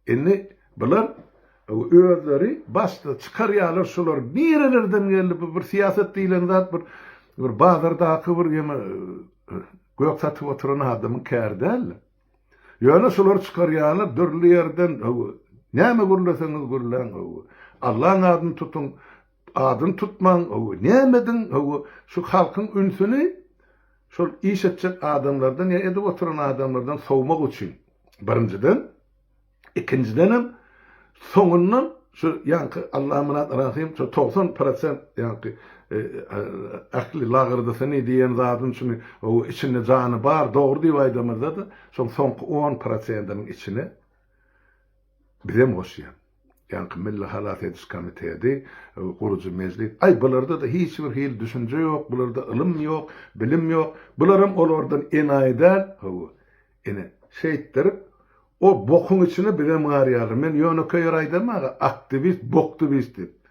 Eni bular özleri bastı çıkaryalar şolar nerelerden geldi bir siyaset diýilen zat bir bazardaky bir ýeme gök satyp oturan adamyň kärdäl. Ýöne şolar çıkaryalar dörli ýerden näme gurlasaňyz gurlan Allah'ın adını tutun, adını tutman nämedin şu halkyň ünsüni şol iş etjek adamlardan ýa edip oturan adamlardan sowmak üçin. Birinciden, ikinciden soňundan şu ýanky Allah'ın rahim şu 90% ýanky akly lagyrda seni diýen zadyň şunu içinde jany bar, dogry diýip aýdamazda da şoň soňky 10%-nyň içine bizem goşýar. Ýanky Milli Halat Ediş Komiteti, gurucu mezlis. Ay bularda da hiç bir hil düşünce yok, bularda ilim yok, bilim yok. Bularım olardan enaýdan, ene şeýitdirip o bokun içine bizem garýar. Men ýöne köýür aýdamaga aktivist, boktivist dip.